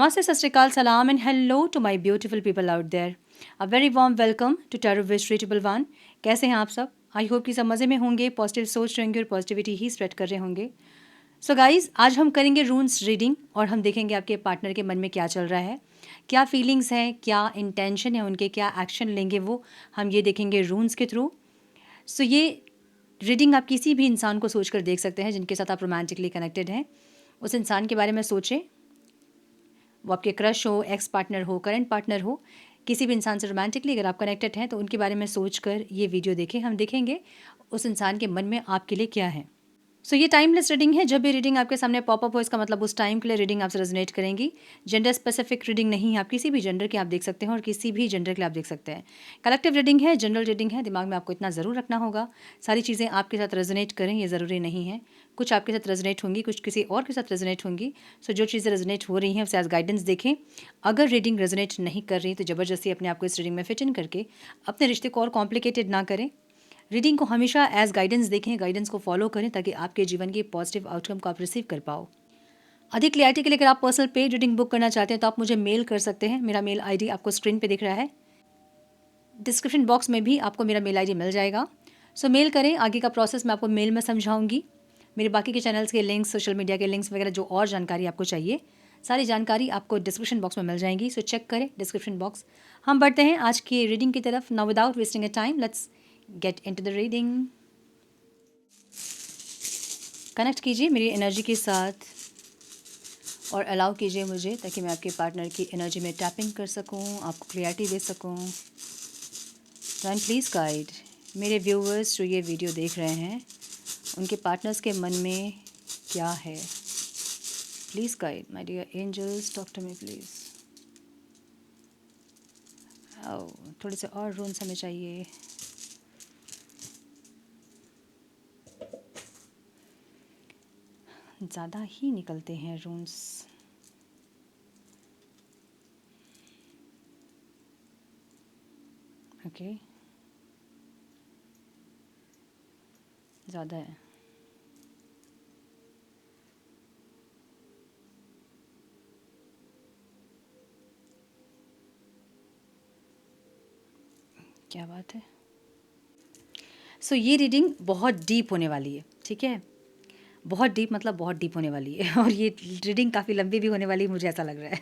Namaste, Sat Sri Akal, Salam, and hello to my beautiful people out there. A very warm welcome to Tarot Wish Reachable One. कैसे हैं आप सब? I hope कि सब मज़े में होंगे, पॉजिटिव सोच रहेंगे और पॉजिटिविटी ही स्प्रेड कर रहे होंगे. सो गाइज, आज हम करेंगे रून्स रीडिंग और हम देखेंगे आपके पार्टनर के मन में क्या चल रहा है, क्या फीलिंग्स हैं, क्या इंटेंशन है उनके, क्या एक्शन लेंगे वो, हम ये देखेंगे रून्स के थ्रू. सो ये रीडिंग आप किसी भी इंसान को सोच कर देख सकते हैं जिनके साथ आप रोमांटिकली कनेक्टेड हैं. उस इंसान के बारे में सोचें, वो आपके क्रश हो, एक्स पार्टनर हो, करंट पार्टनर हो, किसी भी इंसान से रोमांटिकली अगर आप कनेक्टेड हैं तो उनके बारे में सोचकर ये वीडियो देखें. हम देखेंगे उस इंसान के मन में आपके लिए क्या है. सो ये टाइमलेस रीडिंग है. जब भी रीडिंग आपके सामने पॉपअप हो इसका मतलब उस टाइम के लिए रीडिंग आपसे रेजोनेट करेंगी. जेंडर स्पेसिफिक रीडिंग नहीं है, आप किसी भी जेंडर के आप देख सकते हैं और किसी भी जेंडर के लिए आप देख सकते हैं. कलेक्टिव रीडिंग है, जनरल रीडिंग है. दिमाग में आपको इतना ज़रूर रखना होगा, सारी चीज़ें आपके साथ रेजोनेट करें ये ज़रूरी नहीं है. कुछ आपके साथ रेजोनेट होंगी, कुछ किसी और के साथ रेजोनेट होंगी. सो जो चीज़ें रेजोनेट हो रही हैं उसे एज गाइडेंस देखें. अगर रीडिंग रेजोनेट नहीं कर रही तो ज़बरदस्ती अपने आप को इस रीडिंग में फिट इन करके अपने रिश्ते को और कॉम्प्लिकेटेड ना करें. रीडिंग को हमेशा एज गाइडेंस देखें, गाइडेंस को फॉलो करें ताकि आपके जीवन के पॉजिटिव आउटकम को आप रिसीव कर पाओ. अधिक क्लैरिटी के लिए अगर आप पर्सनल पेड रीडिंग बुक करना चाहते हैं तो आप मुझे मेल कर सकते हैं. मेरा मेल आईडी आपको स्क्रीन पे दिख रहा है, डिस्क्रिप्शन बॉक्स में भी आपको मेरा मेल आईडी मिल जाएगा. सो मेल करें. आगे का प्रोसेस मैं आपको मेल में समझाऊंगी. मेरे बाकी के चैनल्स के लिंक्स, सोशल मीडिया के लिंक्स वगैरह जो और जानकारी आपको चाहिए, सारी जानकारी आपको डिस्क्रिप्शन बॉक्स में मिल जाएंगी. सो चेक करें डिस्क्रिप्शन बॉक्स. हम बढ़ते हैं आज की रीडिंग की तरफ. Now without wasting a time let's get into the reading. Connect कीजिए मेरी एनर्जी के साथ और अलाउ कीजिए मुझे ताकि मैं आपके पार्टनर की एनर्जी में टैपिंग कर सकूं, आपको क्लियरिटी दे सकूं. एंड प्लीज़ गाइड मेरे व्यूवर्स जो ये वीडियो देख रहे हैं उनके पार्टनर्स के मन में क्या है. Please guide my dear angels, talk to me please. थोड़े से और रून्स हमें चाहिए. ज़्यादा ही निकलते हैं रून्स. ओके, ज़्यादा है. क्या बात है. सो ये रीडिंग बहुत डीप होने वाली है. ठीक है, बहुत डीप मतलब बहुत डीप होने वाली है और ये रीडिंग काफ़ी लंबी भी होने वाली है, मुझे ऐसा लग रहा है.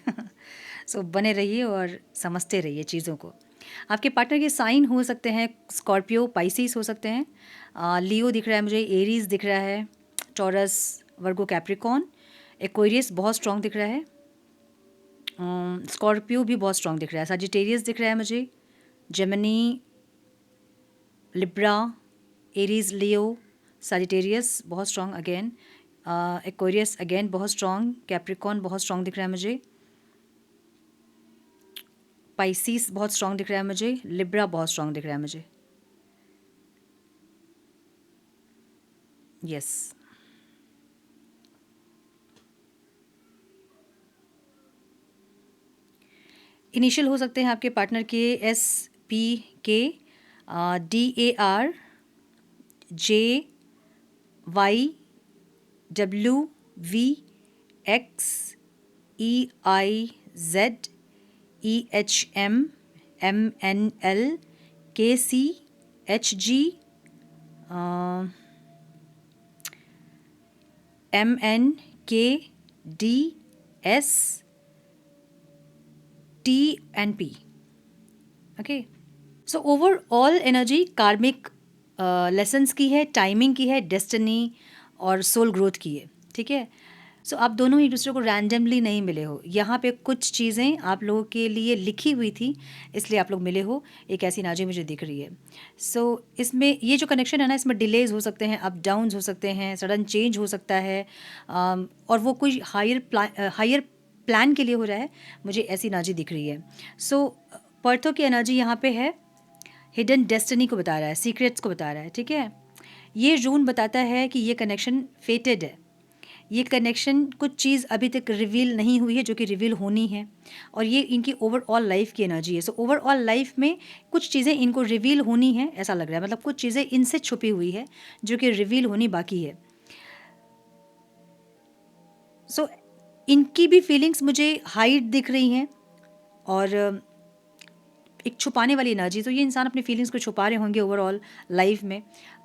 सो बने रहिए और समझते रहिए चीज़ों को. आपके पार्टनर के साइन हो सकते हैं स्कॉर्पियो, पाइसिस हो सकते हैं, लियो दिख रहा है मुझे, एरीज दिख रहा है, टॉरस, वर्गो, कैप्रिकॉन, एक्वेरियस बहुत स्ट्रॉन्ग दिख रहा है, स्कॉर्पियो भी बहुत स्ट्रॉन्ग दिख रहा है, सजिटेरियस दिख रहा है मुझे, जेमिनी, लिब्रा, एरीज, लियो, सजिटेरियस बहुत स्ट्रॉन्ग अगेन, एक्वेरियस अगेन बहुत स्ट्रॉन्ग, कैप्रिकॉन बहुत स्ट्रॉन्ग दिख रहा है मुझे, पाइसिस बहुत स्ट्रॉन्ग दिख रहा है मुझे, लिब्रा बहुत स्ट्रॉन्ग दिख रहा है मुझे. यस, इनिशियल हो सकते हैं आपके पार्टनर के SPK, DAR, JYWVX, EIZ, EHM, MNL, KC, HG, MNKDS, TNP. Okay, so overall energy कार्मिक लेसन्स की है, टाइमिंग की है, डेस्टिनी और सोल ग्रोथ की है. ठीक है, सो आप दोनों ही दूसरे को रैंडमली नहीं मिले हो. यहाँ पे कुछ चीज़ें आप लोगों के लिए लिखी हुई थी इसलिए आप लोग मिले हो. एक ऐसी एनर्जी मुझे दिख रही है. सो इसमें ये जो कनेक्शन है ना, इसमें डिलेज हो सकते हैं, अप डाउन्स हो सकते हैं, सडन चेंज हो सकता है, और वो कोई हायर प्लान के लिए हो रहा है. मुझे ऐसी एनर्जी दिख रही है. सो पर्थो की एनर्जी यहाँ पे है, हिडन डेस्टिनी को बता रहा है, सीक्रेट्स को बता रहा है. ठीक है, ये रून बताता है कि ये कनेक्शन फेटेड है. ये कनेक्शन कुछ चीज़ अभी तक रिवील नहीं हुई है जो कि रिवील होनी है, और ये इनकी ओवरऑल लाइफ की एनर्जी है. सो ओवरऑल लाइफ में कुछ चीज़ें इनको रिवील होनी है ऐसा लग रहा है. मतलब कुछ चीज़ें इनसे छुपी हुई है जो कि रिवील होनी बाकी है. सो इनकी भी फीलिंग्स मुझे हाइड दिख रही हैं और एक छुपाने वाली एनर्जी। तो ये इंसान अपनी फीलिंग्स को छुपा रहे होंगे ओवरऑल लाइफ में,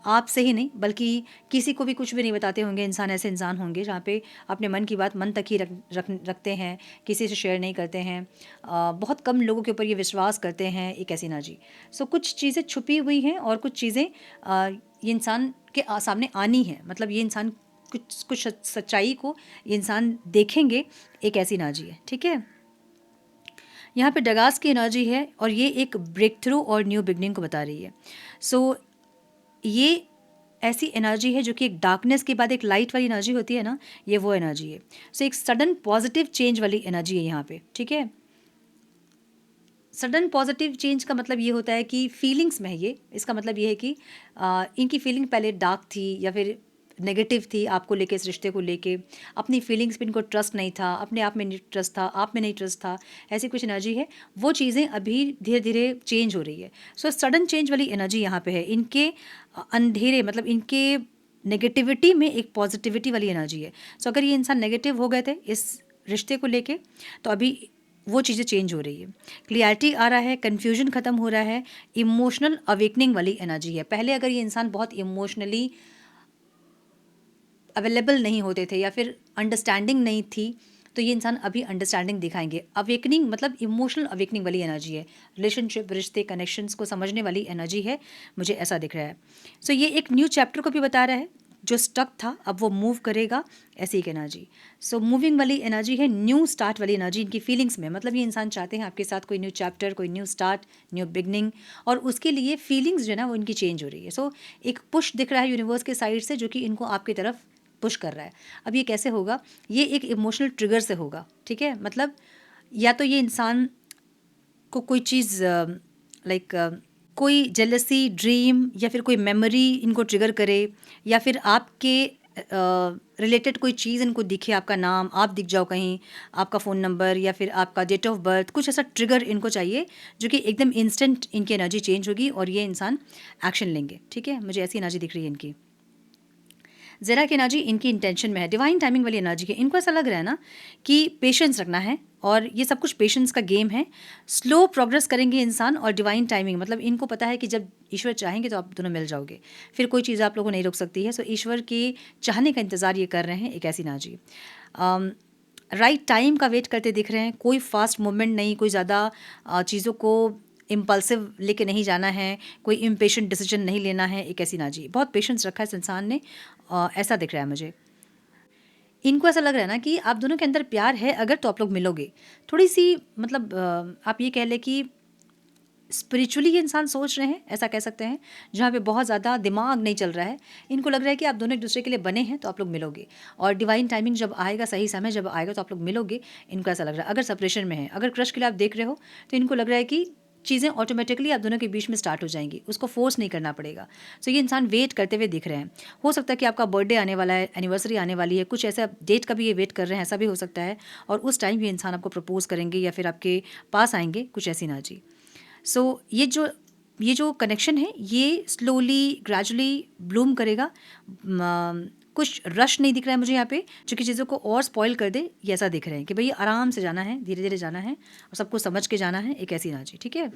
आपसे ही नहीं बल्कि किसी को भी कुछ भी नहीं बताते होंगे। इंसान ऐसे इंसान होंगे जहाँ पे अपने मन की बात मन तक ही रखते हैं, किसी से शेयर नहीं करते हैं। बहुत कम लोगों के ऊपर ये विश्वास करते हैं, एक ऐसी एनर्जी। सो कुछ चीज़ें छुपी हुई हैं और कुछ चीज़ें ये इंसान के सामने आनी है। मतलब ये इंसान कुछ कुछ सच्चाई को ये इंसान देखेंगे, एक ऐसी एनर्जी है। ठीक है, यहाँ पे डगास की एनर्जी है और ये एक ब्रेक थ्रू और न्यू बिगनिंग को बता रही है। सो ये ऐसी एनर्जी है जो कि एक डार्कनेस के बाद एक लाइट वाली एनर्जी होती है ना, ये वो एनर्जी है। सो एक सडन पॉजिटिव चेंज वाली एनर्जी है यहाँ पे। ठीक है, सडन पॉजिटिव चेंज का मतलब ये होता है कि फीलिंग्स में है ये। इसका मतलब ये है कि इनकी फीलिंग पहले डार्क थी या फिर नेगेटिव थी आपको लेके, इस रिश्ते को लेके। अपनी फीलिंग्स पे इनको ट्रस्ट नहीं था, अपने आप में नहीं ट्रस्ट था, आप में नहीं ट्रस्ट था, ऐसी कुछ एनर्जी है। वो चीज़ें अभी धीरे धीरे चेंज हो रही है। सो सडन चेंज वाली एनर्जी यहाँ पे है। इनके अंधेरे मतलब इनके नेगेटिविटी में एक पॉजिटिविटी वाली एनर्जी है। सो अगर ये इंसान नेगेटिव हो गए थे इस रिश्ते को लेके, तो अभी वो चीज़ें चेंज हो रही है। क्लियरिटी आ रहा है, कन्फ्यूजन ख़त्म हो रहा है, इमोशनल अवेकनिंग वाली एनर्जी है। पहले अगर ये इंसान बहुत इमोशनली अवेलेबल नहीं होते थे या फिर अंडरस्टैंडिंग नहीं थी, तो ये इंसान अभी अंडरस्टैंडिंग दिखाएंगे। अवेकनिंग मतलब इमोशनल अवेकनिंग वाली एनर्जी है, रिलेशनशिप, रिश्ते, कनेक्शंस को समझने वाली एनर्जी है, मुझे ऐसा दिख रहा है। सो ये एक न्यू चैप्टर को भी बता रहा है, जो स्टक था अब वो मूव करेगा, ऐसी एक एनर्जी। सो मूविंग वाली एनर्जी है, न्यू स्टार्ट वाली एनर्जी इनकी फीलिंग्स में। मतलब ये इंसान चाहते हैं आपके साथ कोई न्यू चैप्टर, कोई न्यू स्टार्ट, न्यू बिगनिंग, और उसके लिए फीलिंग्स जो है ना वो इनकी चेंज हो रही है। सो एक पुश दिख रहा है यूनिवर्स के साइड से, जो कि इनको आपकी तरफ पुश कर रहा है। अब ये कैसे होगा? ये एक इमोशनल ट्रिगर से होगा। ठीक है, मतलब या तो ये इंसान को कोई चीज़ लाइक कोई जेलसी, ड्रीम या फिर कोई मेमोरी इनको ट्रिगर करे, या फिर आपके रिलेटेड कोई चीज़ इनको दिखे, आपका नाम आप दिख जाओ कहीं, आपका फ़ोन नंबर या फिर आपका डेट ऑफ बर्थ, कुछ ऐसा ट्रिगर इनको चाहिए जो कि एकदम इंस्टेंट इनकी एनर्जी चेंज होगी और ये इंसान एक्शन लेंगे। ठीक है, मुझे ऐसी एनर्जी दिख रही है इनकी। ज़रा की एनर्जी इनकी इंटेंशन में है, डिवाइन टाइमिंग वाली एनर्जी है। इनको ऐसा लग रहा है ना कि पेशेंस रखना है और ये सब कुछ पेशेंस का गेम है। स्लो प्रोग्रेस करेंगे इंसान और डिवाइन टाइमिंग, मतलब इनको पता है कि जब ईश्वर चाहेंगे तो आप दोनों मिल जाओगे, फिर कोई चीज़ आप लोगों को नहीं रोक सकती है। सो ईश्वर के चाहने का इंतज़ार ये कर रहे हैं, एक ऐसी एनर्जी। राइट टाइम का वेट करते दिख रहे हैं, कोई फास्ट मूवमेंट नहीं, कोई ज़्यादा चीज़ों को इम्पल्सिव लेके नहीं जाना है, कोई इम्पेशेंट डिसीजन नहीं लेना है, एक ऐसी एनर्जी। बहुत पेशेंस रखा है इस इंसान ने, ऐसा दिख रहा है मुझे। इनको ऐसा लग रहा है ना कि आप दोनों के अंदर प्यार है अगर, तो आप लोग मिलोगे। थोड़ी सी मतलब आप ये कह लें कि स्पिरिचुअली ये इंसान सोच रहे हैं, ऐसा कह सकते हैं, जहाँ पे बहुत ज़्यादा दिमाग नहीं चल रहा है। इनको लग रहा है कि आप दोनों एक दूसरे के लिए बने हैं, तो आप लोग मिलोगे और डिवाइन टाइमिंग जब आएगा, सही समय जब आएगा, तो आप लोग मिलोगे। इनको ऐसा लग रहा है। अगर सेपरेशन में है, अगर क्रश के लिए आप देख रहे हो, तो इनको लग रहा है कि चीज़ें ऑटोमेटिकली आप दोनों के बीच में स्टार्ट हो जाएंगी, उसको फोर्स नहीं करना पड़ेगा। सो ये इंसान वेट करते हुए दिख रहे हैं। हो सकता है कि आपका बर्थडे आने वाला है, एनिवर्सरी आने वाली है, कुछ ऐसा डेट का भी ये वेट कर रहे हैं, ऐसा भी हो सकता है। और उस टाइम ये इंसान आपको प्रपोज करेंगे या फिर आपके पास आएंगे, कुछ ऐसी एनर्जी। सो ये जो कनेक्शन है ये स्लोली ग्रेजुअली ब्लूम करेगा। कुछ रश नहीं दिख रहा है मुझे यहाँ पे, जो कि चीज़ों को और स्पॉइल कर दे, ये ऐसा दिख रहे हैं कि भाई आराम से जाना है, धीरे धीरे जाना है और सबको समझ के जाना है, एक ऐसी एनर्जी। ठीक है,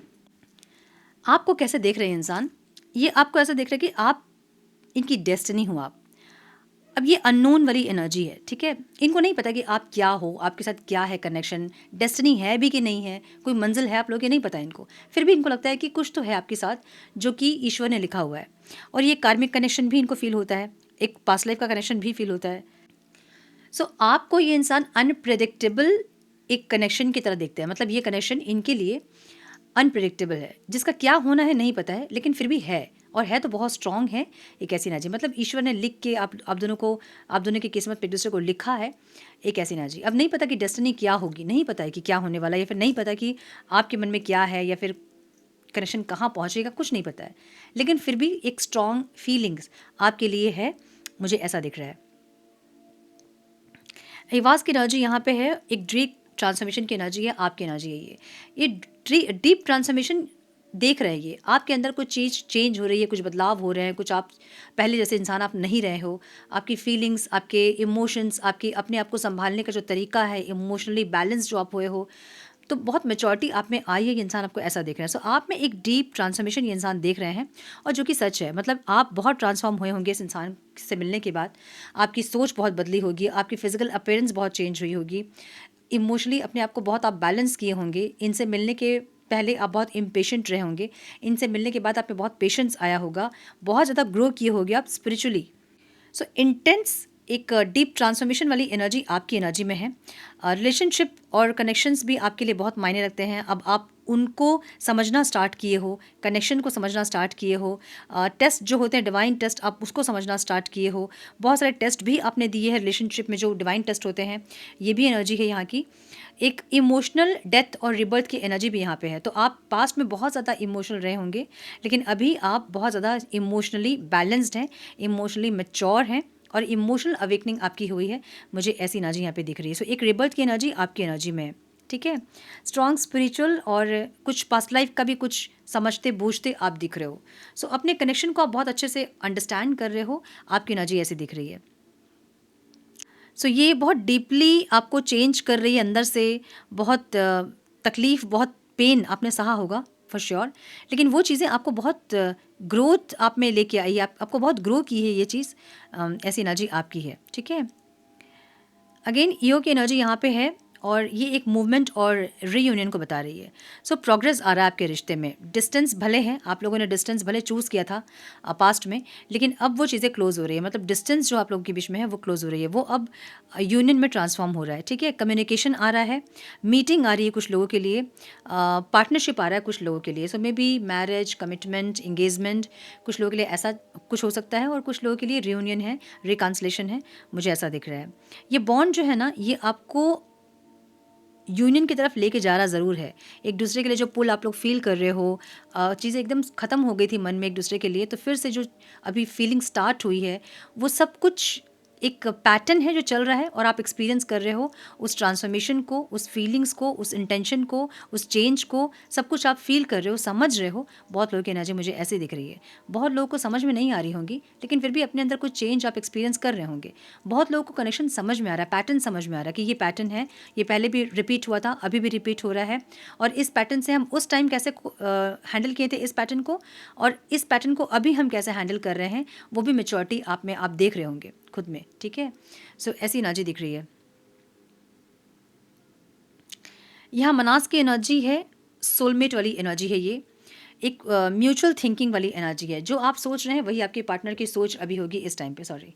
आपको कैसे देख रहे हैं इंसान? ये आपको ऐसा देख रहे हैं कि आप इनकी डेस्टिनी हो। आप अब ये अननोन वाली एनर्जी है। ठीक है, इनको नहीं पता कि आप क्या हो, आपके साथ क्या है कनेक्शन, डेस्टिनी है भी कि नहीं है, कोई मंजिल है आप लोग, ये नहीं पता इनको। फिर भी इनको लगता है कि कुछ तो है आपके साथ जो कि ईश्वर ने लिखा हुआ है। और ये कार्मिक कनेक्शन भी इनको फील होता है, एक पास्ट लाइफ का कनेक्शन भी फील होता है। सो आपको ये इंसान अनप्रेडिक्टेबल एक कनेक्शन की तरह देखते हैं। मतलब ये कनेक्शन इनके लिए अनप्रेडिक्टेबल है, जिसका क्या होना है नहीं पता है, लेकिन फिर भी है, और है तो बहुत स्ट्रांग है, एक ऐसी एनर्जी। मतलब ईश्वर ने लिख के आप दोनों को, आप दोनों की किस्मत पे एक दूसरे को लिखा है, एक ऐसी एनर्जी। अब नहीं पता कि डेस्टिनी क्या होगी, नहीं पता है कि क्या होने वाला है, या फिर नहीं पता कि आपके मन में क्या है, या फिर कनेक्शन कहाँ पहुँचेगा, कुछ नहीं पता है। लेकिन फिर भी एक स्ट्रांग फीलिंग्स आपके लिए है, मुझे ऐसा दिख रहा है। हिवास की एनर्जी यहाँ पे है, एक डीप ट्रांसफॉर्मेशन की एनर्जी है, आपकी एनर्जी है ये डीप ट्रांसफॉर्मेशन देख रहे हैं ये, आपके अंदर कुछ चीज़ चेंज हो रही है, कुछ बदलाव हो रहे हैं, कुछ आप पहले जैसे इंसान आप नहीं रहे हो, आपकी फीलिंग्स, आपके इमोशंस, आपकी अपने आप को सँभालने का जो तरीका है, इमोशनली बैलेंस जो आप हुए हो, तो बहुत मैच्योरिटी आप में आई है, ये इंसान आपको ऐसा देख रहा है। सो आप में एक डीप ट्रांसफॉर्मेशन ये इंसान देख रहे हैं और जो कि सच है। मतलब आप बहुत ट्रांसफॉर्म हुए होंगे इस इंसान से मिलने के बाद, आपकी सोच बहुत बदली होगी, आपकी फिजिकल अपीयरेंस बहुत चेंज हुई होगी, इमोशनली अपने आप को बहुत आप बैलेंस किए होंगे। इनसे मिलने के पहले आप बहुत इम्पेशेंट रहे होंगे, इनसे मिलने के बाद आप में बहुत पेशेंस आया होगा, बहुत ज़्यादा ग्रो किए होगे आप स्पिरिचुअली। सो इंटेंस एक डीप ट्रांसफॉर्मेशन वाली एनर्जी आपकी एनर्जी में है। रिलेशनशिप और कनेक्शंस भी आपके लिए बहुत मायने रखते हैं। अब आप उनको समझना स्टार्ट किए हो, कनेक्शन को समझना स्टार्ट किए हो, टेस्ट जो होते हैं डिवाइन टेस्ट आप उसको समझना स्टार्ट किए हो। बहुत सारे टेस्ट भी आपने दिए हैं रिलेशनशिप में जो डिवाइन टेस्ट होते हैं, ये भी एनर्जी है यहाँ की। एक इमोशनल डेथ और रिबर्थ की एनर्जी भी यहाँ पे है। तो आप पास्ट में बहुत ज़्यादा इमोशनल रहे होंगे, लेकिन अभी आप बहुत ज़्यादा इमोशनली बैलेंस्ड हैं, इमोशनली मैच्योर हैं और इमोशनल अवेकनिंग आपकी हुई है। मुझे ऐसी एनर्जी यहाँ पे दिख रही है। सो एक रिबर्थ की एनर्जी आपकी एनर्जी में है, ठीक है। स्ट्रॉन्ग स्पिरिचुअल और कुछ पास्ट लाइफ का भी कुछ समझते बूझते आप दिख रहे हो। सो अपने कनेक्शन को आप बहुत अच्छे से अंडरस्टैंड कर रहे हो, आपकी एनर्जी ऐसी दिख रही है। सो ये बहुत डीपली आपको चेंज कर रही है अंदर से। बहुत तकलीफ़, बहुत पेन आपने सहा होगा फॉर श्योर, लेकिन वो चीज़ें आपको बहुत ग्रोथ आप में लेके आई है, आपको बहुत ग्रो की है ये चीज़। ऐसी एनर्जी आपकी है, ठीक है। अगेन ईओ की एनर्जी यहाँ पे है और ये एक मूवमेंट और रीयूनियन को बता रही है। सो प्रोग्रेस आ रहा है आपके रिश्ते में। डिस्टेंस भले है, आप लोगों ने डिस्टेंस भले चूज़ किया था पास्ट में, लेकिन अब वो चीज़ें क्लोज हो रही है। मतलब डिस्टेंस जो आप लोगों के बीच में है वो क्लोज हो रही है, वो अब यूनियन में ट्रांसफॉर्म हो रहा है, ठीक है। कम्युनिकेशन आ रहा है, मीटिंग आ रही है कुछ लोगों के लिए, पार्टनरशिप आ रहा है कुछ लोगों के लिए। So maybe marriage, commitment, engagement, कुछ लोगों के लिए ऐसा कुछ हो सकता है और कुछ लोगों के लिए रियूनियन है, रिकॉन्सिलेशन है, मुझे ऐसा दिख रहा है। ये बॉन्ड जो है ना, ये आपको यूनियन की तरफ लेके जा रहा ज़रूर है। एक दूसरे के लिए जो पुल आप लोग फ़ील कर रहे हो, चीज़ें एकदम ख़त्म हो गई थी मन में एक दूसरे के लिए, तो फिर से जो अभी फीलिंग स्टार्ट हुई है, वो सब कुछ एक पैटर्न है जो चल रहा है और आप एक्सपीरियंस कर रहे हो उस ट्रांसफॉर्मेशन को, उस फीलिंग्स को, उस इंटेंशन को, उस चेंज को, सब कुछ आप फ़ील कर रहे हो, समझ रहे हो। बहुत लोगों की एनर्जी मुझे ऐसे दिख रही है। बहुत लोगों को समझ में नहीं आ रही होंगी, लेकिन फिर भी अपने अंदर कुछ चेंज आप एक्सपीरियंस कर रहे होंगे। बहुत लोगों को कनेक्शन समझ में आ रहा है, पैटर्न समझ में आ रहा है कि ये पैटर्न है, ये पहले भी रिपीट हुआ था, अभी भी रिपीट हो रहा है और इस पैटर्न से हम उस टाइम कैसे हैंडल किए थे इस पैटर्न को, और इस पैटर्न को अभी हम कैसे हैंडल कर रहे हैं, वो भी मैच्योरिटी आप में आप देख रहे होंगे खुद में, ठीक है। सो ऐसी एनर्जी दिख रही है। यहाँ मनास की एनर्जी है, सोलमेट वाली एनर्जी है ये। एक म्यूचुअल थिंकिंग वाली एनर्जी है। जो आप सोच रहे हैं वही आपके पार्टनर की सोच अभी होगी इस टाइम पे, सॉरी,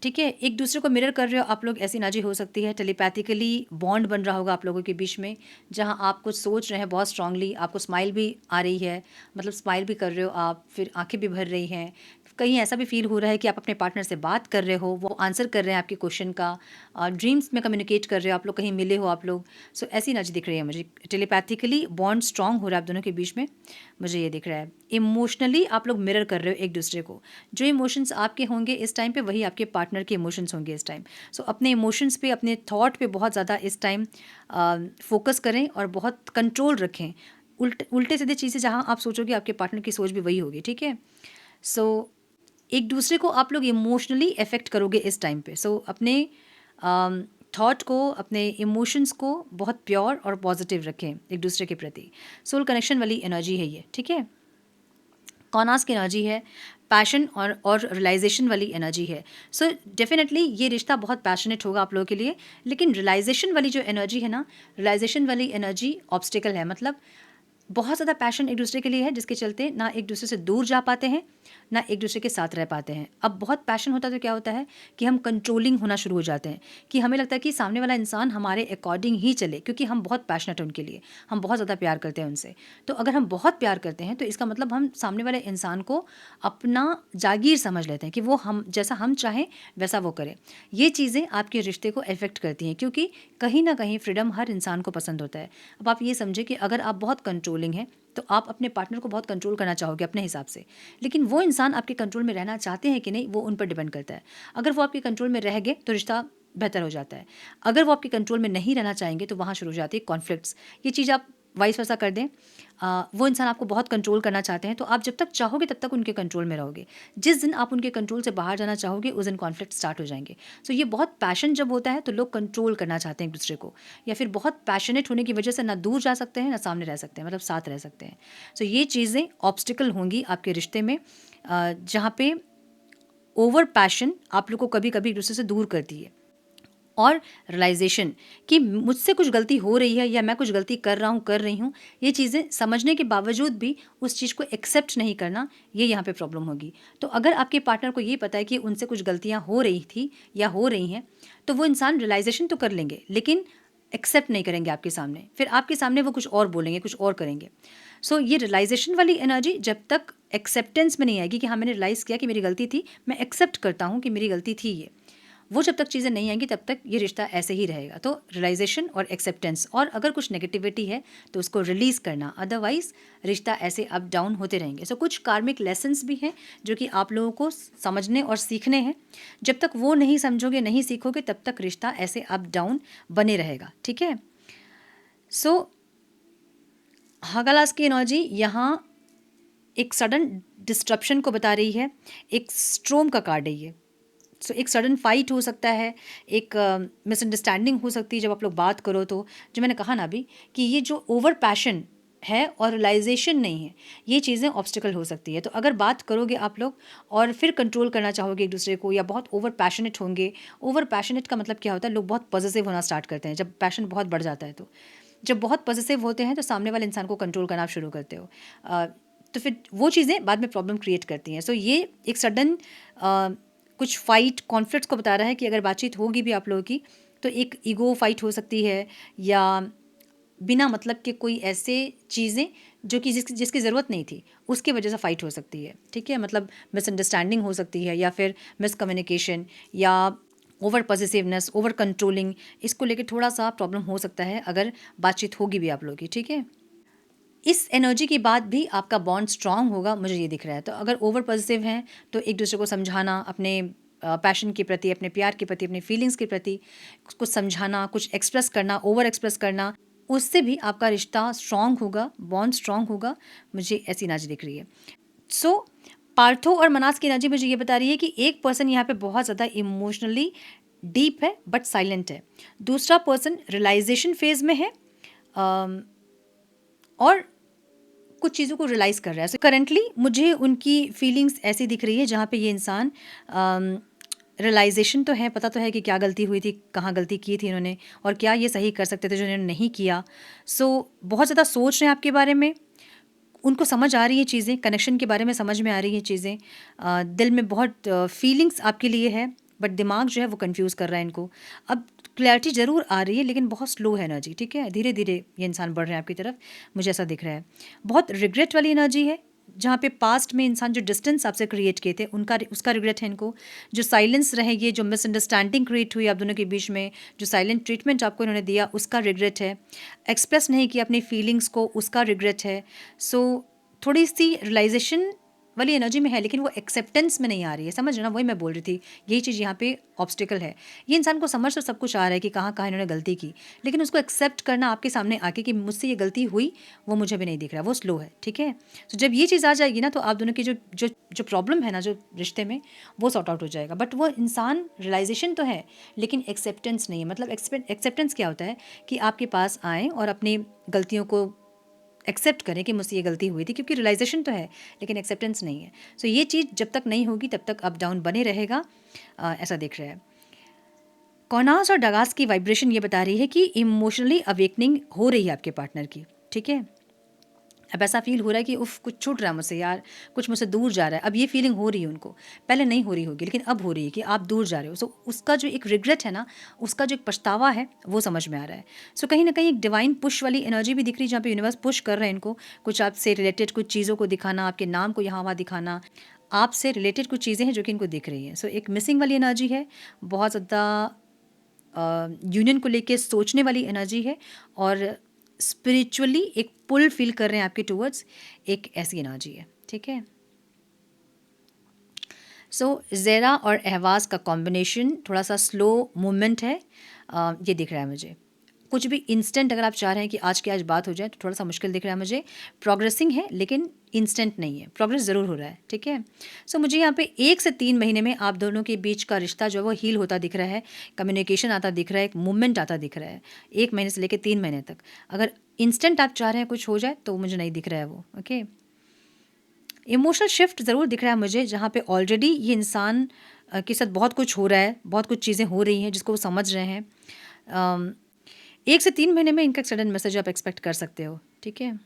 ठीक है। एक दूसरे को मिरर कर रहे हो आप लोग, ऐसी एनर्जी हो सकती है। टेलीपैथिकली बॉन्ड बन रहा होगा आप लोगों के बीच में, जहाँ आप कुछ सोच रहे हैं बहुत स्ट्रांगली, आपको स्माइल भी आ रही है, मतलब स्माइल भी कर रहे हो आप, फिर आंखें भी भर रही हैं। कहीं ऐसा भी फील हो रहा है कि आप अपने पार्टनर से बात कर रहे हो, वो आंसर कर रहे हैं आपके क्वेश्चन का, ड्रीम्स में कम्युनिकेट कर रहे हो आप लोग, कहीं मिले हो आप लोग। सो ऐसी एनर्जी दिख रही है मुझे। टेलीपैथिकली बॉन्ड स्ट्रांग हो रहा है आप दोनों के बीच में, मुझे ये दिख रहा है। इमोशनली आप लोग मिरर कर रहे हो एक दूसरे को। जो इमोशंस आपके होंगे इस टाइम पे, वही आपके पार्टनर के इमोशंस होंगे इस टाइम। सो अपने इमोशंस पे, अपने थॉट पे बहुत ज़्यादा इस टाइम फोकस करें और बहुत कंट्रोल रखें। उल्टे सीधे चीज़ें जहाँ आप सोचोगे आपके पार्टनर की सोच भी वही होगी, ठीक है। सो एक दूसरे को आप लोग इमोशनली अफेक्ट करोगे इस टाइम पे। सो अपने थॉट को, अपने इमोशंस को बहुत प्योर और पॉजिटिव रखें एक दूसरे के प्रति। सोल कनेक्शन वाली एनर्जी है ये, ठीक है। कॉनास की एनर्जी है, पैशन और रियलाइजेशन वाली एनर्जी है। सो डेफिनेटली ये रिश्ता बहुत पैशनेट होगा आप लोगों के लिए, लेकिन रियलाइजेशन वाली जो एनर्जी है ना, रियलाइजेशन वाली एनर्जी ऑब्स्टिकल है। मतलब बहुत ज़्यादा पैशन एक दूसरे के लिए है, जिसके चलते ना एक दूसरे से दूर जा पाते हैं, ना एक दूसरे के साथ रह पाते हैं। अब बहुत पैशन होता है तो क्या होता है कि हम कंट्रोलिंग होना शुरू हो जाते हैं, कि हमें लगता है कि सामने वाला इंसान हमारे अकॉर्डिंग ही चले, क्योंकि हम बहुत पैशनेट हैं उनके लिए, हम बहुत ज़्यादा प्यार करते हैं उनसे। तो अगर हम बहुत प्यार करते हैं तो इसका मतलब हम सामने वाले इंसान को अपना जागीर समझ लेते हैं, कि वो हम जैसा हम चाहें वैसा वो करे। ये चीज़ें आपके रिश्ते को अफेक्ट करती हैं, क्योंकि कहीं ना कहीं फ्रीडम हर इंसान को पसंद होता है। अब आप ये समझे कि अगर आप बहुत कंट्रोलिंग हैं तो आप अपने पार्टनर को बहुत कंट्रोल करना चाहोगे अपने हिसाब से, लेकिन वो इंसान आपके कंट्रोल में रहना चाहते हैं कि नहीं, वो उन पर डिपेंड करता है। अगर वो आपके कंट्रोल में रह गए तो रिश्ता बेहतर हो जाता है। अगर वो आपके कंट्रोल में नहीं रहना चाहेंगे तो वहाँ शुरू हो जाती है कॉन्फ्लिक्ट्स। ये चीज़ आप वाइस वर्सा कर दें, वो इंसान आपको बहुत कंट्रोल करना चाहते हैं, तो आप जब तक चाहोगे तब तक उनके कंट्रोल में रहोगे। जिस दिन आप उनके कंट्रोल से बाहर जाना चाहोगे उस दिन कॉन्फ्लिक्ट स्टार्ट हो जाएंगे। सो ये बहुत पैशन जब होता है तो लोग कंट्रोल करना चाहते हैं एक दूसरे को, या फिर बहुत पैशनेट होने की वजह से ना दूर जा सकते हैं ना सामने रह सकते हैं, मतलब साथ रह सकते हैं। सो ये चीज़ें ऑब्स्टिकल होंगी आपके रिश्ते में, जहाँ पे ओवर पैशन आप लोग को कभी कभी एक दूसरे से दूर करती है। और रियलाइजेशन कि मुझसे कुछ गलती हो रही है या मैं कुछ गलती कर रहा हूँ कर रही हूँ, ये चीज़ें समझने के बावजूद भी उस चीज़ को एक्सेप्ट नहीं करना, ये यहाँ पे प्रॉब्लम होगी। तो अगर आपके पार्टनर को ये पता है कि उनसे कुछ गलतियाँ हो रही थी या हो रही हैं, तो वो इंसान रियलाइजेशन तो कर लेंगे लेकिन एक्सेप्ट नहीं करेंगे आपके सामने, फिर आपके सामने वो कुछ और बोलेंगे, कुछ और करेंगे। सो ये रियलाइजेशन वाली एनर्जी जब तक एक्सेप्टेंस में नहीं आएगी कि हाँ मैंने रियलाइज़ किया कि मेरी गलती थी, मैं एक्सेप्ट करता हूँ कि मेरी गलती थी ये, वो जब तक चीज़ें नहीं आएंगी तब तक ये रिश्ता ऐसे ही रहेगा। तो रियलाइजेशन और एक्सेप्टेंस, और अगर कुछ नेगेटिविटी है तो उसको रिलीज़ करना, अदरवाइज रिश्ता ऐसे अप डाउन होते रहेंगे। सो कुछ कार्मिक लेसन्स भी हैं जो कि आप लोगों को समझने और सीखने हैं। जब तक वो नहीं समझोगे, नहीं सीखोगे, तब तक रिश्ता ऐसे अप डाउन बने रहेगा। ठीक है। सो हगालास की एनर्जी यहाँ एक सडन डिस्ट्रप्शन को बता रही है, एक स्ट्रोम का कार्ड है ये। सो एक सडन फाइट हो सकता है, एक मिसअंडरस्टैंडिंग हो सकती है जब आप लोग बात करो तो, जो मैंने कहा ना अभी कि ये जो ओवर पैशन है और रियलाइजेशन नहीं है, ये चीज़ें ऑब्स्टिकल हो सकती है। तो अगर बात करोगे आप लोग और फिर कंट्रोल करना चाहोगे एक दूसरे को, या बहुत ओवर पैशनेट होंगे। ओवर पैशनेट का मतलब क्या होता है, लोग बहुत पॉजिटिव होना स्टार्ट करते हैं जब पैशन बहुत बढ़ जाता है। तो जब बहुत पॉजिटिव होते हैं तो सामने वाले इंसान को कंट्रोल करना आप शुरू करते हो, तो फिर वो चीज़ें बाद में प्रॉब्लम क्रिएट करती हैं। सो ये एक सडन कुछ फाइट कॉन्फ्लिक्ट्स को बता रहा है कि अगर बातचीत होगी भी आप लोगों की तो एक ईगो फाइट हो सकती है, या बिना मतलब के कोई ऐसे चीज़ें जो कि जिसकी ज़रूरत नहीं थी उसकी वजह से फ़ाइट हो सकती है। ठीक है, मतलब मिसअंडरस्टैंडिंग हो सकती है, या फिर मिसकम्युनिकेशन, या ओवर पॉसेसिवनेस, ओवर कंट्रोलिंग, इसको लेके थोड़ा सा प्रॉब्लम हो सकता है अगर बातचीत होगी भी आप लोगों की। ठीक है, इस एनर्जी के बाद भी आपका बॉन्ड स्ट्रांग होगा, मुझे ये दिख रहा है। तो अगर ओवर पॉजिटिव हैं तो एक दूसरे को समझाना, अपने पैशन के प्रति, अपने प्यार के प्रति, अपने फीलिंग्स के प्रति कुछ समझाना, कुछ एक्सप्रेस करना, ओवर एक्सप्रेस करना, उससे भी आपका रिश्ता स्ट्रांग होगा, बॉन्ड स्ट्रांग होगा, मुझे ऐसी एनर्जी दिख रही है। सो पार्थो और मनास की एनर्जी मुझे ये बता रही है कि एक पर्सन यहाँ पे बहुत ज़्यादा इमोशनली डीप है बट साइलेंट है, दूसरा पर्सन रियलाइजेशन फेज में है, और कुछ चीज़ों को रियलाइज़ कर रहा है। सो करंटली मुझे उनकी फीलिंग्स ऐसी दिख रही है जहाँ पे ये इंसान रियलाइजेशन तो है, पता तो है कि क्या गलती हुई थी, कहाँ गलती की थी इन्होंने, और क्या ये सही कर सकते थे जो इन्होंने नहीं किया। सो बहुत ज़्यादा सोच रहे हैं आपके बारे में, उनको समझ आ रही है चीज़ें, कनेक्शन के बारे में समझ में आ रही हैं चीज़ें, दिल में बहुत फीलिंग्स आपके लिए है, बट दिमाग जो है वो कंफ्यूज कर रहा है इनको। अब क्लैरिटी ज़रूर आ रही है लेकिन बहुत स्लो है एनर्जी। ठीक है, धीरे धीरे ये इंसान बढ़ रहे हैं आपकी तरफ, मुझे ऐसा दिख रहा है। बहुत रिग्रेट वाली एनर्जी है, जहाँ पे पास्ट में इंसान जो डिस्टेंस आपसे क्रिएट किए थे उसका रिग्रेट है इनको। जो साइलेंस रहेगी, जो मिसअंडरस्टैंडिंग क्रिएट हुई आप दोनों के बीच में, जो साइलेंट ट्रीटमेंट आपको इन्होंने दिया, उसका रिग्रेट है। एक्सप्रेस नहीं किया अपनी फीलिंग्स को, उसका रिग्रेट है। सो थोड़ी सी रियलाइजेशन वाली एनर्जी में है लेकिन वो एक्सेप्टेंस में नहीं आ रही है, समझ ना, वही मैं बोल रही थी, यही चीज़ यहाँ पे ऑब्स्टिकल है। ये इंसान को समझ तो सब कुछ आ रहा है कि कहाँ कहाँ इन्होंने गलती की, लेकिन उसको एक्सेप्ट करना आपके सामने आके कि मुझसे ये गलती हुई, वो मुझे भी नहीं दिख रहा, वो स्लो है। ठीक है, तो जब ये चीज़ आ जाएगी ना तो आप दोनों की जो जो जो प्रॉब्लम है ना जो रिश्ते में, वो सॉर्ट आउट हो जाएगा। बट वो इंसान रियलाइजेशन तो है लेकिन एक्सेप्टेंस नहीं है। मतलब एक्सेप्टेंस क्या होता है कि आपके पास आएँ और अपनी गलतियों को एक्सेप्ट करें कि मुझसे ये गलती हुई थी, क्योंकि रियलाइजेशन तो है लेकिन एक्सेप्टेंस नहीं है। सो ये चीज़ जब तक नहीं होगी तब तक अप डाउन बने रहेगा, ऐसा दिख रहा है। कौनास और डगास की वाइब्रेशन ये बता रही है कि इमोशनली अवेकनिंग हो रही है आपके पार्टनर की। ठीक है, अब ऐसा फील हो रहा है कि उफ कुछ छूट रहा है मुझसे यार, कुछ मुझसे दूर जा रहा है। अब ये फीलिंग हो रही है उनको, पहले नहीं हो रही होगी लेकिन अब हो रही है कि आप दूर जा रहे हो। सो उसका जो एक रिग्रेट है ना, उसका जो एक पछतावा है, वो समझ में आ रहा है। सो कहीं ना कहीं एक डिवाइन पुश वाली एनर्जी भी दिख रही है, जहाँ पे यूनिवर्स पुश कर रहे हैं इनको, कुछ आपसे रिलेटेड कुछ चीज़ों को दिखाना, आपके नाम को यहाँ वहाँ दिखाना, आपसे रिलेटेड कुछ चीज़ें हैं जो कि इनको दिख रही हैं। सो एक मिसिंग वाली एनर्जी है, बहुत ज़्यादा यूनियन को लेके सोचने वाली एनर्जी है, और स्पिरिचुअली एक पुल फील कर रहे हैं आपके टूवर्ड्स, एक ऐसी एनर्जी है। ठीक है, सो ज़ेरा और अहवास का कॉम्बिनेशन थोड़ा सा स्लो मूवमेंट है, ये दिख रहा है मुझे। कुछ भी इंस्टेंट अगर आप चाह रहे हैं कि आज की आज बात हो जाए तो थोड़ा सा मुश्किल दिख रहा है मुझे। प्रोग्रेसिंग है लेकिन इंस्टेंट नहीं है, प्रोग्रेस ज़रूर हो रहा है, ठीक है। सो मुझे यहाँ पे 1 से 3 महीने में आप दोनों के बीच का रिश्ता जो है वो हील होता दिख रहा है, कम्युनिकेशन आता दिख रहा है, एक मूवमेंट आता दिख रहा है 1 महीने से लेकर 3 महीने तक। अगर इंस्टेंट आप चाह रहे हैं कुछ हो जाए तो मुझे नहीं दिख रहा है वो, ओके। इमोशनल शिफ्ट ज़रूर दिख रहा है मुझे, जहाँ पे ऑलरेडी ये इंसान के साथ बहुत कुछ हो रहा है, बहुत कुछ चीज़ें हो रही हैं जिसको वो समझ रहे हैं। 1 से 3 महीने में इनका एक सडन मैसेज आप एक्सपेक्ट कर सकते हो, ठीक है।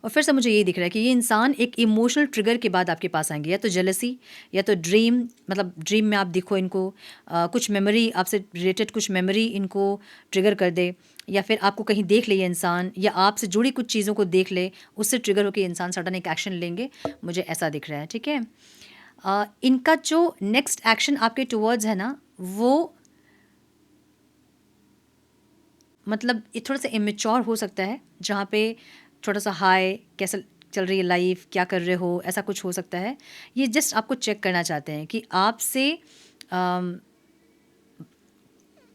और फिर से मुझे ये दिख रहा है कि ये इंसान एक इमोशनल ट्रिगर के बाद आपके पास आएंगे, या तो जेलसी या तो ड्रीम, मतलब ड्रीम में आप दिखो इनको, कुछ मेमोरी आपसे रिलेटेड, कुछ मेमोरी इनको ट्रिगर कर दे, या फिर आपको कहीं देख ले ये इंसान, या आपसे जुड़ी कुछ चीज़ों को देख ले, उससे ट्रिगर होकर इंसान सडन एक एक्शन लेंगे, मुझे ऐसा दिख रहा है, ठीक है। इनका जो नेक्स्ट एक्शन आपके टुवर्ड्स है ना, वो मतलब ये थोड़ा सा इमेच्योर हो सकता है, जहाँ पे थोड़ा सा हाय कैसे चल रही है लाइफ, क्या कर रहे हो, ऐसा कुछ हो सकता है। ये जस्ट आपको चेक करना चाहते हैं कि आपसे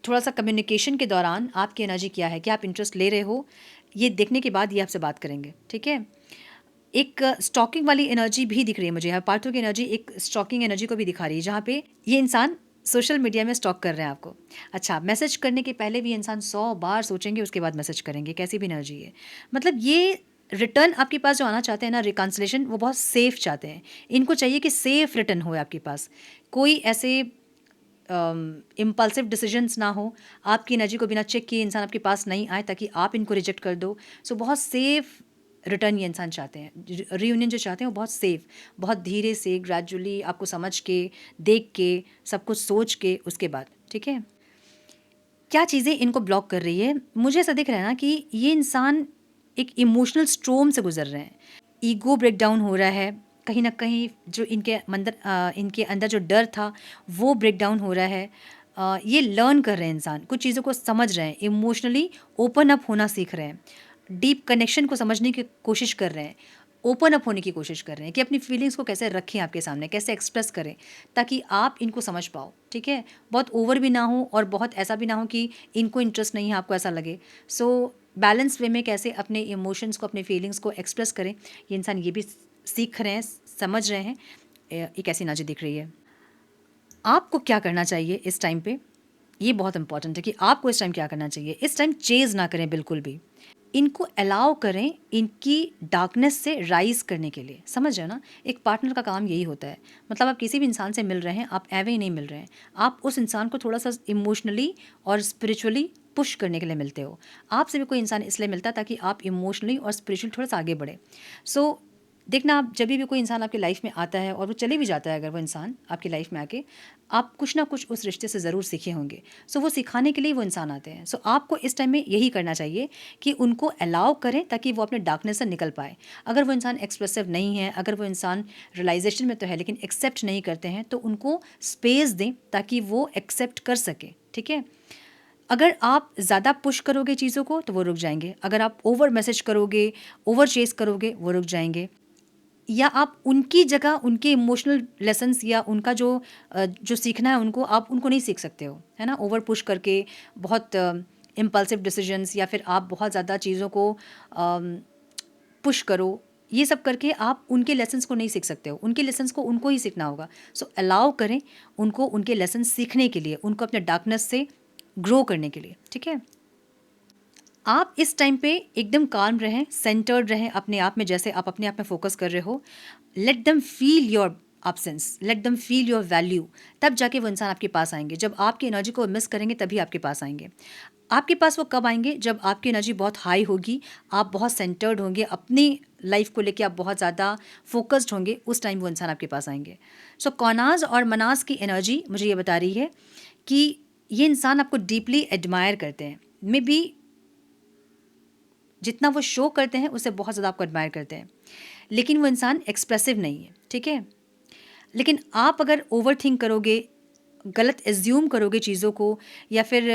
थोड़ा सा कम्युनिकेशन के दौरान आपकी एनर्जी क्या है, क्या आप इंटरेस्ट ले रहे हो, ये देखने के बाद ये आपसे बात करेंगे, ठीक है। एक स्टॉकिंग वाली एनर्जी भी दिख रही है मुझे यहाँ, पार्थो की एनर्जी एक स्टॉकिंग एनर्जी को भी दिखा रही है, जहाँ पे ये इंसान सोशल मीडिया में स्टॉक कर रहे हैं आपको। अच्छा, मैसेज करने के पहले भी इंसान 100 बार सोचेंगे, उसके बाद मैसेज करेंगे, कैसी भी एनर्जी है। मतलब ये रिटर्न आपके पास जो आना चाहते हैं ना, रिकन्सिलेशन, वो बहुत सेफ चाहते हैं। इनको चाहिए कि सेफ रिटर्न हो आपके पास, कोई ऐसे इम्पल्सिव डिसीजंस ना हो, आपकी एनर्जी को बिना चेक किए इंसान आपके पास नहीं आए ताकि आप इनको रिजेक्ट कर दो। सो बहुत सेफ रिटर्न ये इंसान चाहते हैं, रीयूनियन जो चाहते हैं वो बहुत सेफ, बहुत धीरे से, ग्रेजुअली, आपको समझ के, देख के, सब कुछ सोच के, उसके बाद, ठीक है। क्या चीज़ें इनको ब्लॉक कर रही है, मुझे ऐसा दिख रहा है ना कि ये इंसान एक इमोशनल स्ट्रोम से गुजर रहे हैं, ईगो ब्रेक डाउन हो रहा है कहीं ना कहीं, जो इनके अंदर जो डर था वो ब्रेक डाउन हो रहा है। ये लर्न कर रहे हैं, इंसान कुछ चीज़ों को समझ रहे हैं, इमोशनली ओपन अप होना सीख रहे हैं, डीप कनेक्शन को समझने की कोशिश कर रहे हैं, ओपन अप होने की कोशिश कर रहे हैं कि अपनी फीलिंग्स को कैसे रखें आपके सामने, कैसे एक्सप्रेस करें ताकि आप इनको समझ पाओ, ठीक है। बहुत ओवर भी ना हो और बहुत ऐसा भी ना हो कि इनको इंटरेस्ट नहीं है, आपको ऐसा लगे। सो बैलेंस वे में कैसे अपने इमोशंस को, अपने फीलिंग्स को एक्सप्रेस करें, ये इंसान ये भी सीख रहे हैं, समझ रहे हैं। एक ऐसी एनर्जी दिख रही है। आपको क्या करना चाहिए इस टाइम पे, ये बहुत इंपॉर्टेंट है कि आपको इस टाइम क्या करना चाहिए। इस टाइम चेज़ ना करें बिल्कुल भी, इनको अलाउ करें इनकी डार्कनेस से राइज करने के लिए, समझ रहे हो ना। एक पार्टनर का काम यही होता है, मतलब आप किसी भी इंसान से मिल रहे हैं, आप एवे ही नहीं मिल रहे हैं, आप उस इंसान को थोड़ा सा इमोशनली और स्पिरिचुअली पुश करने के लिए मिलते हो। आपसे भी कोई इंसान इसलिए मिलता है ताकि आप इमोशनली और स्पिरिचुअली थोड़ा सा आगे बढ़े। सो देखना, आप जब भी कोई इंसान आपकी लाइफ में आता है और वो चले भी जाता है, अगर वो इंसान आपकी लाइफ में आके, आप कुछ ना कुछ उस रिश्ते से ज़रूर सीखे होंगे। सो वो सिखाने के लिए वो इंसान आते हैं। सो आपको इस टाइम में यही करना चाहिए कि उनको अलाउ करें ताकि वो अपने डार्कनेस से निकल पाए। अगर वो इंसान एक्सप्रेसिव नहीं है, अगर वो इंसान रियलाइजेशन में तो है लेकिन एक्सेप्ट नहीं करते हैं, तो उनको स्पेस दें ताकि वो एक्सेप्ट कर सके, ठीक है। अगर आप ज़्यादा पुश करोगे चीज़ों को तो वो रुक जाएंगे, अगर आप ओवर मैसेज करोगे, ओवर चेस करोगे, वो रुक जाएंगे। या आप उनकी जगह उनके इमोशनल लेसन्स या उनका जो सीखना है उनको, आप उनको नहीं सीख सकते हो, है ना। ओवर पुश करके, बहुत इम्पल्सिव डिसीजंस, या फिर आप बहुत ज़्यादा चीज़ों को पुश करो, ये सब करके आप उनके लेसन्स को नहीं सीख सकते हो, उनके लेसन्स को उनको ही सीखना होगा। सो अलाउ करें उनको उनके लेसन सीखने के लिए, उनको अपने डार्कनेस से ग्रो करने के लिए, ठीक है। आप इस टाइम पे एकदम काम रहें, सेंटर्ड रहें अपने आप में, जैसे आप अपने आप में फोकस कर रहे हो। Let them feel your absence, let them feel your value, तब जाके वो इंसान आपके पास आएंगे। जब आपकी एनर्जी को मिस करेंगे तभी आपके पास आएंगे। आपके पास वो कब आएंगे, जब आपकी एनर्जी बहुत हाई होगी, आप बहुत सेंटर्ड होंगे, अपनी लाइफ को लेके आप बहुत ज़्यादा फोकस्ड होंगे, उस टाइम वो इंसान आपके पास आएंगे। सो कौनाज और मनास की एनर्जी मुझे ये बता रही है कि ये इंसान आपको डीपली एडमायर करते हैं, मे बी जितना वो शो करते हैं उससे बहुत ज़्यादा आपको एडमायर करते हैं, लेकिन वो इंसान एक्सप्रेसिव नहीं है, ठीक है। लेकिन आप अगर ओवर थिंक करोगे, गलत एज्यूम करोगे चीज़ों को, या फिर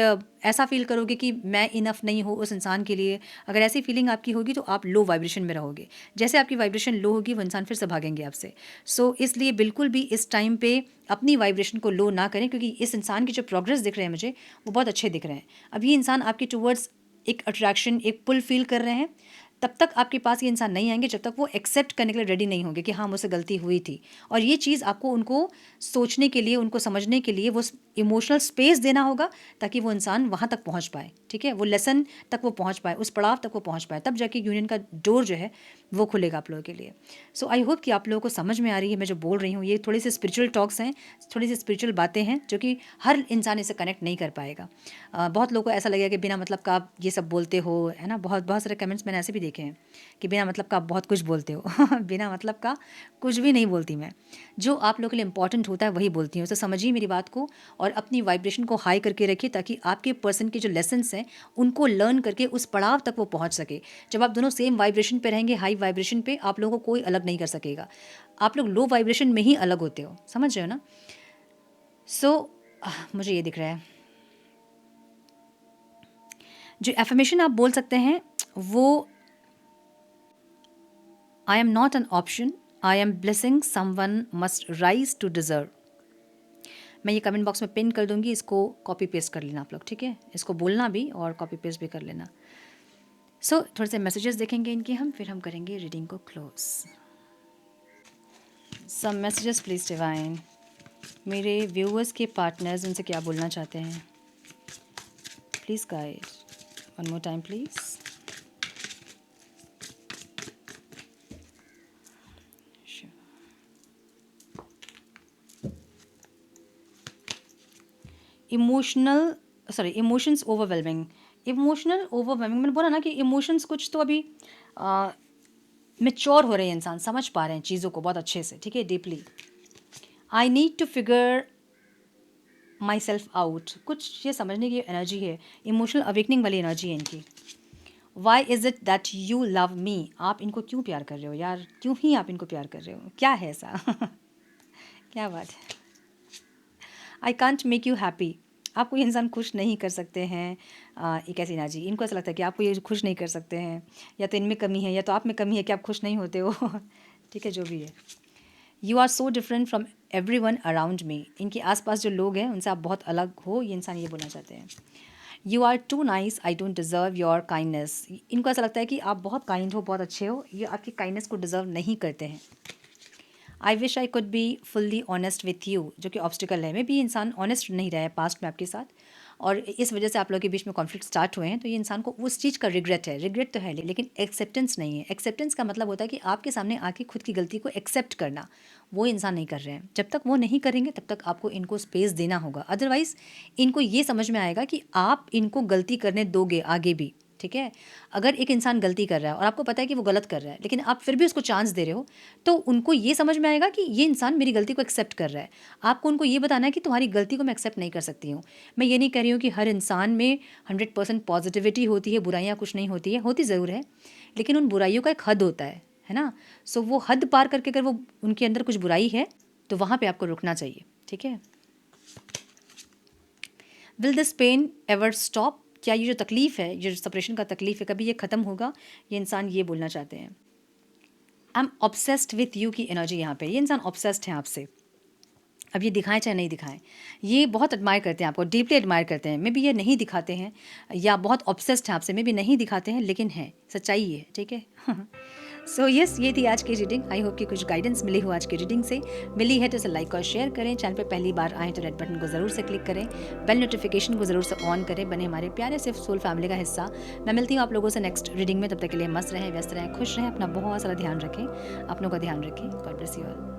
ऐसा फील करोगे कि मैं इनफ नहीं हूँ उस इंसान के लिए, अगर ऐसी फीलिंग आपकी होगी तो आप लो वाइब्रेशन में रहोगे। जैसे आपकी वाइब्रेशन लो होगी वो इंसान फिर से भागेंगे आपसे। सो इसलिए बिल्कुल भी इस टाइम पे अपनी वाइब्रेशन को लो ना करें, क्योंकि इस इंसान के जो प्रोग्रेस दिख रहे हैं मुझे वो बहुत अच्छे दिख रहे हैं। अब ये इंसान आपके टूवर्ड्स एक अट्रैक्शन, एक पुल फील कर रहे हैं। तब तक आपके पास ये इंसान नहीं आएंगे जब तक वो एक्सेप्ट करने के लिए रेडी नहीं होंगे कि हाँ मुझसे गलती हुई थी। और ये चीज़ आपको उनको सोचने के लिए, उनको समझने के लिए वो इमोशनल स्पेस देना होगा, ताकि वो इंसान वहाँ तक पहुँच पाए। ठीक है, वो लेसन तक वो पहुँच पाए, उस पड़ाव तक वो पहुँच पाए, तब जाके यूनियन का डोर जो है वो खुलेगा आप लोगों के लिए। सो आई होप कि आप लोगों को समझ में आ रही है मैं जो बोल रही हूँ। ये थोड़ी सी स्पिरिचुअल टॉक्स हैं, थोड़ी सी स्पिरिचुअल बातें हैं जो कि हर इंसान इसे कनेक्ट नहीं कर पाएगा। बहुत लोगों को ऐसा लगेगा कि बिना मतलब का आप ये सब बोलते हो, है ना। बहुत बहुत सारे कमेंट्स मैंने ऐसे भी देखे हैं कि बिना मतलब का आप बहुत कुछ बोलते हो। बिना मतलब का कुछ भी नहीं बोलती मैं, जो आप लोगों के लिए इंपॉर्टेंट होता है वही बोलती हूँ। तो समझिए मेरी बात को और अपनी वाइब्रेशन को हाई करके रखिए, ताकि आपके पर्सन के जो लेसन्स हैं उनको लर्न करके उस पड़ाव तक वो पहुँच सके। जब आप दोनों सेम वाइब्रेशन पे रहेंगे, हाई वाइब्रेशन पे, आप लोगों को कोई अलग नहीं कर सकेगा। आप लोग लो वाइब्रेशन में ही अलग होते हो, समझ रहे हो ना। मुझे ये दिख रहा है, जो एफर्मेशन आप बोल सकते हैं वो, I am not an option, I am blessing someone must rise to deserve. मैं ये कमेंट बॉक्स में पिन कर दूंगी, इसको कॉपी पेस्ट कर लेना आप लोग, ठीक है। इसको बोलना भी और कॉपी पेस्ट भी कर लेना। थोड़े से मैसेजेस देखेंगे इनके हम, फिर हम करेंगे रीडिंग को close. Some messages please divine. मेरे व्यूअर्स के पार्टनर्स उनसे क्या बोलना चाहते हैं, please guide. One more time please. Emotions overwhelming. मैंने बोला ना कि इमोशंस कुछ तो अभी मैच्योर हो रहे हैं, इंसान समझ पा रहे हैं चीज़ों को बहुत अच्छे से, ठीक है, deeply. I need to figure myself out, कुछ ये समझने की एनर्जी है, इमोशनल अवेकनिंग वाली एनर्जी है इनकी। Why is it that you love me, आप इनको क्यों प्यार कर रहे हो यार, क्यों ही आप इनको प्यार कर रहे हो, क्या है ऐसा। क्या बात है। I can't make you happy, आपको ये इंसान खुश नहीं कर सकते हैं। एक ऐसी एनर्जी, इनको ऐसा लगता है कि आपको ये खुश नहीं कर सकते हैं, या तो इनमें कमी है या तो आप में कमी है कि आप खुश नहीं होते हो। ठीक है, जो भी है। You are so different from everyone around me, इनके आसपास जो लोग हैं उनसे आप बहुत अलग हो, ये इंसान ये बोलना चाहते हैं। You are too nice, I don't deserve your kindness, इनको ऐसा लगता है कि आप बहुत काइंड हो, बहुत अच्छे हो, ये आपकी काइंडनेस को डिज़र्व नहीं करते हैं। I wish I could be fully honest with you, जो कि ऑब्स्टिकल है, मे भी इंसान ऑनेस्ट नहीं रहा है पास्ट में आपके साथ, और इस वजह से आप लोगों के बीच में कॉन्फ्लिक्ट स्टार्ट हुए हैं। तो ये इंसान को उस चीज़ का रिग्रेट है, रिग्रेट तो है लेकिन एक्सेप्टेंस नहीं है। एक्सेप्टेंस का मतलब होता है कि आपके सामने आके खुद की गलती को एक्सेप्ट करना, वो इंसान नहीं कर रहे हैं। जब तक वो नहीं करेंगे तब तक आपको इनको स्पेस देना होगा, अदरवाइज़ इनको ये समझ में आएगा कि आप इनको गलती करने दोगे आगे भी, ठीक है। अगर एक इंसान गलती कर रहा है और आपको पता है कि वो गलत कर रहा है, लेकिन आप फिर भी उसको चांस दे रहे हो, तो उनको ये समझ में आएगा कि ये इंसान मेरी गलती को एक्सेप्ट कर रहा है। आपको उनको ये बताना है कि तुम्हारी गलती को मैं एक्सेप्ट नहीं कर सकती हूँ। मैं ये नहीं कह रही हूँ कि हर इंसान में 100% पॉजिटिविटी होती है, बुराइयाँ कुछ नहीं होती है, होती ज़रूर है, लेकिन उन बुराइयों का एक हद होता है ना। वो हद पार करके अगर वो उनके अंदर कुछ बुराई है तो वहाँ पर आपको रुकना चाहिए, ठीक है। Will this pain ever stop, क्या ये जो तकलीफ़ है, ये जो सेपरेशन का तकलीफ़ है, कभी ये ख़त्म होगा, ये इंसान ये बोलना चाहते हैं। I am obsessed with you की एनर्जी यहाँ पे, ये इंसान ऑब्सेस्ड है आपसे। अब ये दिखाएं चाहे नहीं दिखाएं, ये बहुत एडमायर करते हैं आपको, डीपली एडमायर करते हैं। मे बी ये नहीं दिखाते हैं या बहुत ऑब्सेस्ड हैं आपसे, मे बी नहीं दिखाते हैं, लेकिन है, सच्चाई है, ठीक है। यस, ये थी आज की रीडिंग। आई होप कि कुछ गाइडेंस मिली हो आज की रीडिंग से। मिली है तो इसे लाइक और शेयर करें। चैनल पे पहली बार आएँ तो रेड बटन को ज़रूर से क्लिक करें, बेल नोटिफिकेशन को ज़रूर से ऑन करें, बने हमारे प्यारे सिर्फ सोल फैमिली का हिस्सा। मैं मिलती हूँ आप लोगों से नेक्स्ट रीडिंग में, तब तक के लिए मस्त रहें, व्यस्त रहें, खुश रहें, अपना बहुत सारा ध्यान रखें, अपनों का ध्यान रखें। God bless you all.